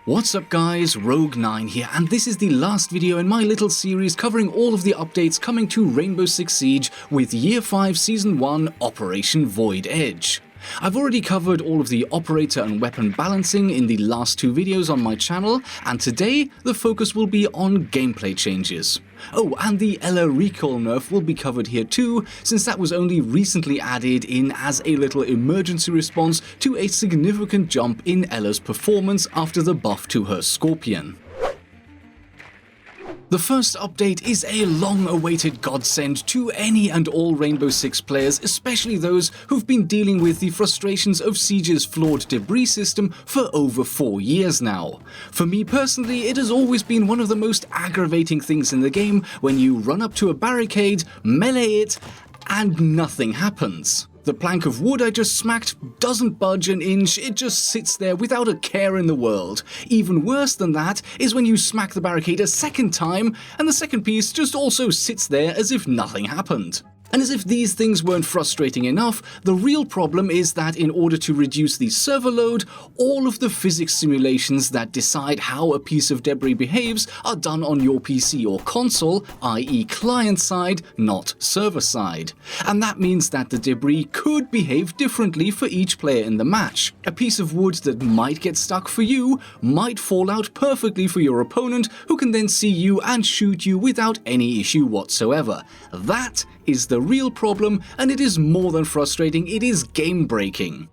What's up guys, Rogue9 here, and this is the last video in my little series covering all of the updates coming to Rainbow Six Siege with Year 5 Season 1 Operation Void Edge. I've already covered all of the operator and weapon balancing in the last two videos on my channel, and today the focus will be on gameplay changes. Oh, and the Ela recoil nerf will be covered here too, since that was only recently added in as a little emergency response to a significant jump in Ela's performance after the buff to her Scorpion. The first update is a long-awaited godsend to any and all Rainbow Six players, especially those who've been dealing with the frustrations of Siege's flawed debris system for over 4 years now. For me personally, it has always been one of the most aggravating things in the game when you run up to a barricade, melee it, and nothing happens. The plank of wood I just smacked doesn't budge an inch, it just sits there without a care in the world. Even worse than that is when you smack the barricade a second time and the second piece just also sits there as if nothing happened. And as if these things weren't frustrating enough, the real problem is that in order to reduce the server load, all of the physics simulations that decide how a piece of debris behaves are done on your PC or console, i.e. client side, not server side. And that means that the debris could behave differently for each player in the match. A piece of wood that might get stuck for you might fall out perfectly for your opponent, who can then see you and shoot you without any issue whatsoever. That is the real problem, and it is more than frustrating, it is game-breaking.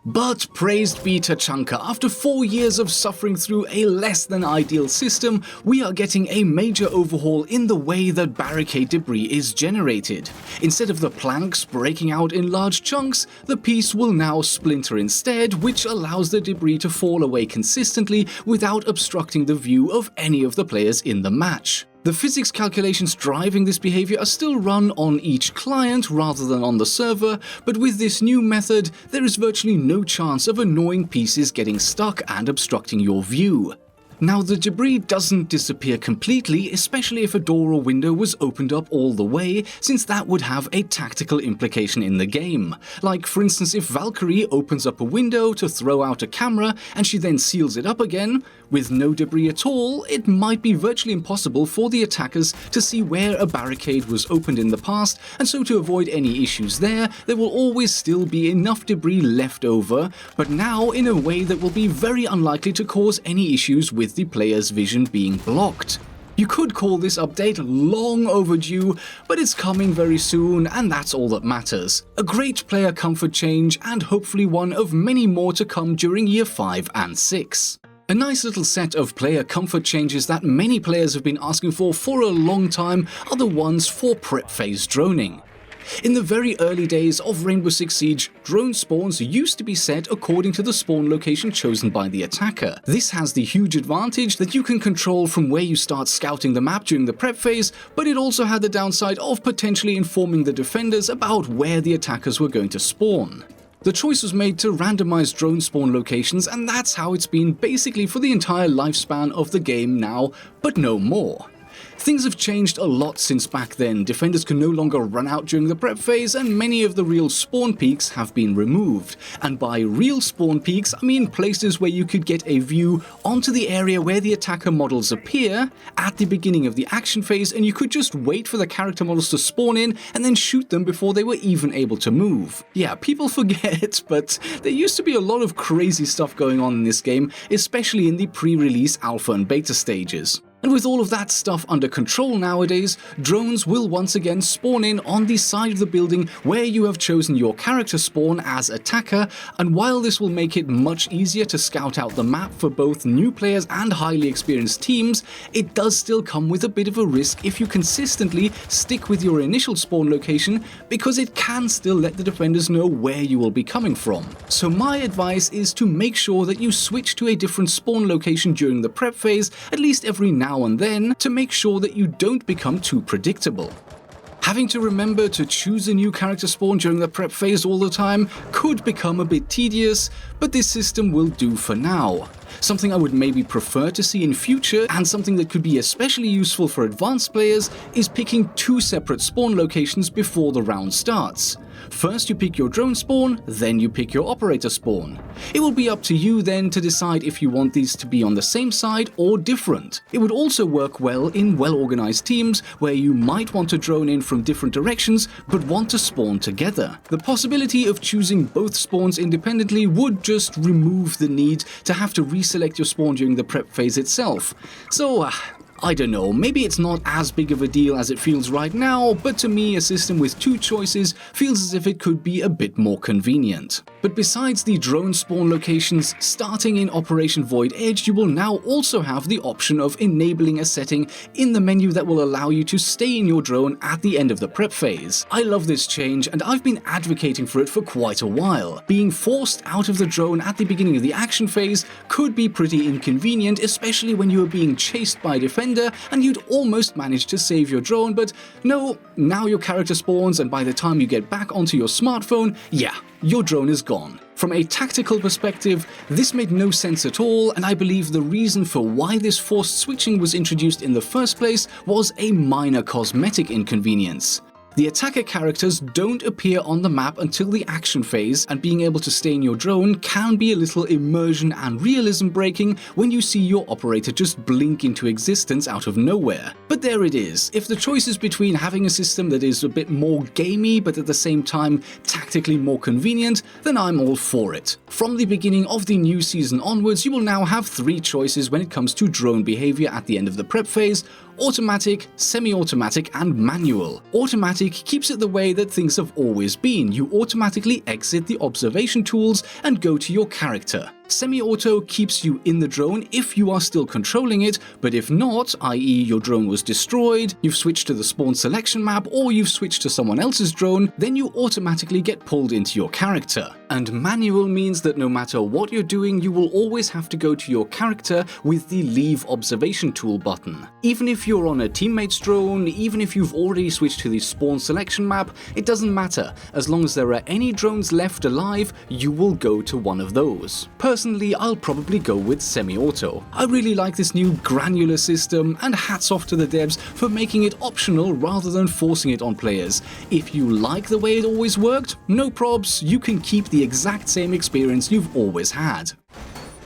But praised be Tachanka, after 4 years of suffering through a less than ideal system, we are getting a major overhaul in the way that barricade debris is generated. Instead of the planks breaking out in large chunks, the piece will now splinter instead, which allows the debris to fall away consistently without obstructing the view of any of the players in the match. The physics calculations driving this behavior are still run on each client rather than on the server, but with this new method, there is virtually no chance of annoying pieces getting stuck and obstructing your view. Now, the debris doesn't disappear completely, especially if a door or window was opened up all the way, since that would have a tactical implication in the game. Like, for instance, if Valkyrie opens up a window to throw out a camera and she then seals it up again, with no debris at all, it might be virtually impossible for the attackers to see where a barricade was opened in the past, and so to avoid any issues there will always still be enough debris left over, but now in a way that will be very unlikely to cause any issues with the player's vision being blocked. You could call this update long overdue, but it's coming very soon, and that's all that matters. A great player comfort change, and hopefully one of many more to come during Year 5 and 6. A nice little set of player comfort changes that many players have been asking for a long time are the ones for prep phase droning. In the very early days of Rainbow Six Siege, drone spawns used to be set according to the spawn location chosen by the attacker. This has the huge advantage that you can control from where you start scouting the map during the prep phase, but it also had the downside of potentially informing the defenders about where the attackers were going to spawn. The choice was made to randomize drone spawn locations, and that's how it's been basically for the entire lifespan of the game now, but no more. Things have changed a lot since back then. Defenders can no longer run out during the prep phase, and many of the real spawn peaks have been removed. And by real spawn peaks, I mean places where you could get a view onto the area where the attacker models appear at the beginning of the action phase, and you could just wait for the character models to spawn in and then shoot them before they were even able to move. Yeah, people forget, but there used to be a lot of crazy stuff going on in this game, especially in the pre-release alpha and beta stages. And with all of that stuff under control nowadays, drones will once again spawn in on the side of the building where you have chosen your character spawn as attacker, and while this will make it much easier to scout out the map for both new players and highly experienced teams, it does still come with a bit of a risk if you consistently stick with your initial spawn location, because it can still let the defenders know where you will be coming from. So my advice is to make sure that you switch to a different spawn location during the prep phase, at least every now and then, to make sure that you don't become too predictable. Having to remember to choose a new character spawn during the prep phase all the time could become a bit tedious, but this system will do for now. Something I would maybe prefer to see in future, and something that could be especially useful for advanced players, is picking 2 separate spawn locations before the round starts. First you pick your drone spawn, then you pick your operator spawn. It will be up to you then to decide if you want these to be on the same side or different. It would also work well in well-organized teams where you might want to drone in from different directions but want to spawn together. The possibility of choosing both spawns independently would just remove the need to have to reselect your spawn during the prep phase itself. So, I don't know, maybe it's not as big of a deal as it feels right now, but to me a system with two choices feels as if it could be a bit more convenient. But besides the drone spawn locations, starting in Operation Void Edge, you will now also have the option of enabling a setting in the menu that will allow you to stay in your drone at the end of the prep phase. I love this change and I've been advocating for it for quite a while. Being forced out of the drone at the beginning of the action phase could be pretty inconvenient, especially when you are being chased by a defender and you'd almost managed to save your drone, but no, now your character spawns and by the time you get back onto your smartphone, yeah, your drone is gone. From a tactical perspective, this made no sense at all, and I believe the reason for why this forced switching was introduced in the first place was a minor cosmetic inconvenience. The attacker characters don't appear on the map until the action phase, and being able to stay in your drone can be a little immersion and realism breaking when you see your operator just blink into existence out of nowhere. But there it is. If the choice is between having a system that is a bit more gamey but at the same time tactically more convenient, then I'm all for it. From the beginning of the new season onwards, you will now have three choices when it comes to drone behavior at the end of the prep phase: automatic, semi-automatic, and manual. Automatic keeps it the way that things have always been. You automatically exit the observation tools and go to your character. Semi-auto keeps you in the drone if you are still controlling it, but if not, i.e. your drone was destroyed, you've switched to the spawn selection map, or you've switched to someone else's drone, then you automatically get pulled into your character. And manual means that no matter what you're doing, you will always have to go to your character with the leave observation tool button. Even if you're on a teammate's drone, even if you've already switched to the spawn selection map, it doesn't matter. As long as there are any drones left alive, you will go to one of those. Personally, I'll probably go with semi-auto. I really like this new granular system, and hats off to the devs for making it optional rather than forcing it on players. If you like the way it always worked, no probs, you can keep the exact same experience you've always had.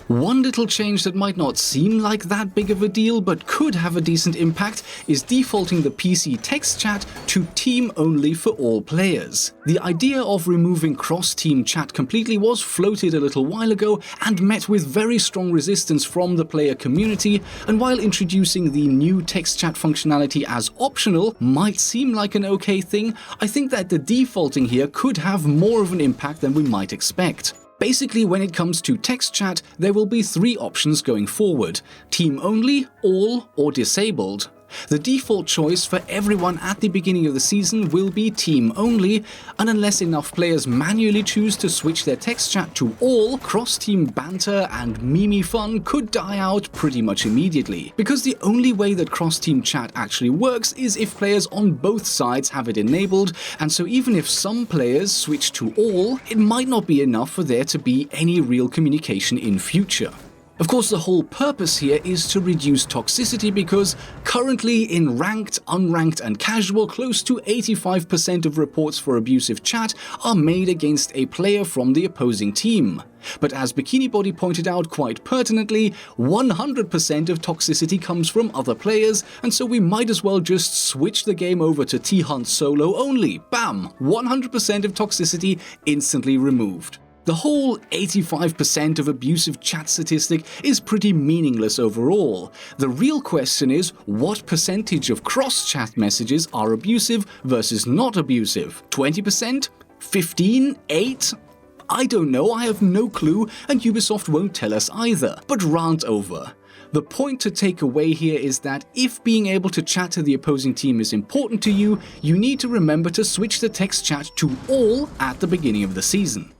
One little change that might not seem like that big of a deal but could have a decent impact is defaulting the PC text chat to team only for all players. The idea of removing cross-team chat completely was floated a little while ago and met with very strong resistance from the player community, and while introducing the new text chat functionality as optional might seem like an okay thing, I think that the defaulting here could have more of an impact than we might expect. Basically, when it comes to text chat, there will be three options going forward: team only, all, or disabled. The default choice for everyone at the beginning of the season will be team only, and unless enough players manually choose to switch their text chat to all, cross-team banter and meme fun could die out pretty much immediately. Because the only way that cross-team chat actually works is if players on both sides have it enabled, and so even if some players switch to all, it might not be enough for there to be any real communication in future. Of course, the whole purpose here is to reduce toxicity because currently in ranked, unranked, and casual, close to 85% of reports for abusive chat are made against a player from the opposing team. But as Bikini Body pointed out quite pertinently, 100% of toxicity comes from other players, and so we might as well just switch the game over to T-Hunt solo only. Bam! 100% of toxicity instantly removed. The whole 85% of abusive chat statistic is pretty meaningless overall. The real question is, what percentage of cross-chat messages are abusive versus not abusive? 20%? 15? 8? I don't know, I have no clue, and Ubisoft won't tell us either. But rant over. The point to take away here is that if being able to chat to the opposing team is important to you, you need to remember to switch the text chat to all at the beginning of the season.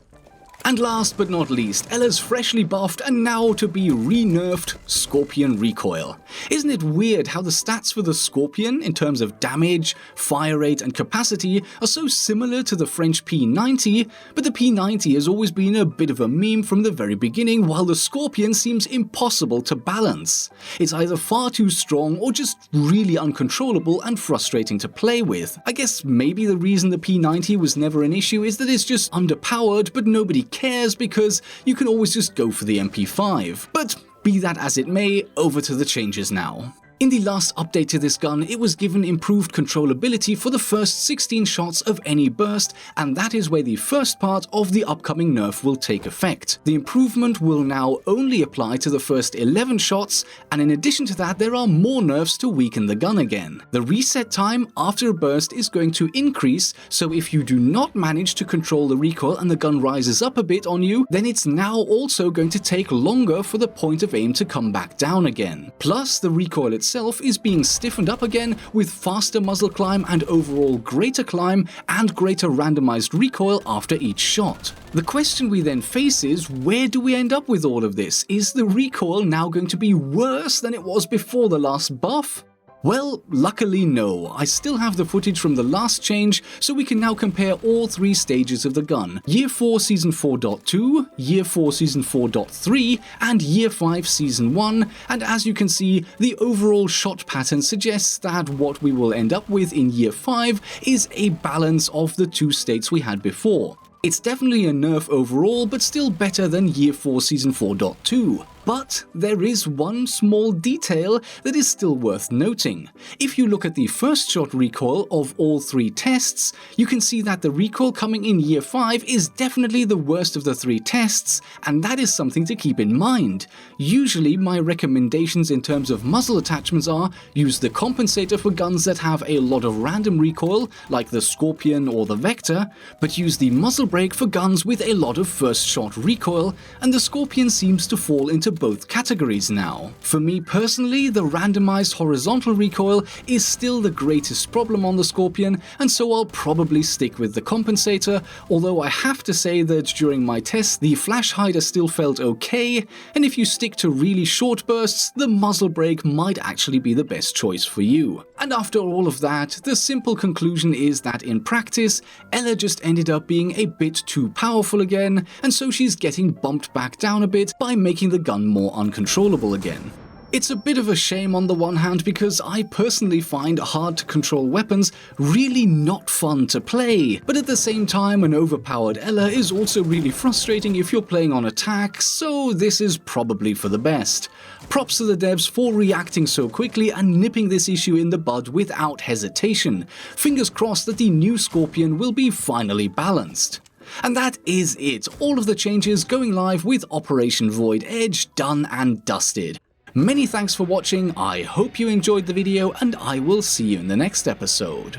And last but not least, Ella's freshly buffed and now to be re-nerfed Scorpion Recoil. Isn't it weird how the stats for the Scorpion in terms of damage, fire rate and capacity are so similar to the French P90, but the P90 has always been a bit of a meme from the very beginning, while the Scorpion seems impossible to balance. It's either far too strong or just really uncontrollable and frustrating to play with. I guess maybe the reason the P90 was never an issue is that it's just underpowered, but nobody cares because you can always just go for the MP5. But be that as it may, over to the changes now. In the last update to this gun, it was given improved controllability for the first 16 shots of any burst, and that is where the first part of the upcoming nerf will take effect. The improvement will now only apply to the first 11 shots, and in addition to that, there are more nerfs to weaken the gun again. The reset time after a burst is going to increase, so if you do not manage to control the recoil and the gun rises up a bit on you, then it's now also going to take longer for the point of aim to come back down again. Plus, the recoil itself is being stiffened up again with faster muzzle climb and overall greater climb and greater randomized recoil after each shot. The question we then face is, where do we end up with all of this? Is the recoil now going to be worse than it was before the last buff? Well, luckily no. I still have the footage from the last change, so we can now compare all 3 stages of the gun: Year 4 Season 4.2, Year 4 Season 4.3, and Year 5 Season 1, and as you can see, the overall shot pattern suggests that what we will end up with in Year 5 is a balance of the 2 states we had before. It's definitely a nerf overall, but still better than Year 4 Season 4.2. But there is one small detail that is still worth noting. If you look at the first shot recoil of all 3 tests, you can see that the recoil coming in Year 5 is definitely the worst of the 3 tests, and that is something to keep in mind. Usually my recommendations in terms of muzzle attachments are use the compensator for guns that have a lot of random recoil, like the Scorpion or the Vector, but use the muzzle brake for guns with a lot of first shot recoil, and the Scorpion seems to fall into both categories now. For me personally, the randomized horizontal recoil is still the greatest problem on the Scorpion, and so I'll probably stick with the compensator, although I have to say that during my test the flash hider still felt okay, and if you stick to really short bursts, the muzzle brake might actually be the best choice for you. And after all of that, the simple conclusion is that in practice, Ella just ended up being a bit too powerful again, and so she's getting bumped back down a bit by making the gun more uncontrollable again. It's a bit of a shame on the one hand because I personally find hard to control weapons really not fun to play, but at the same time an overpowered Ella is also really frustrating if you're playing on attack, so this is probably for the best. Props to the devs for reacting so quickly and nipping this issue in the bud without hesitation. Fingers crossed that the new Scorpion will be finally balanced. And that is it, all of the changes going live with Operation Void Edge done and dusted. Many thanks for watching, I hope you enjoyed the video, and I will see you in the next episode.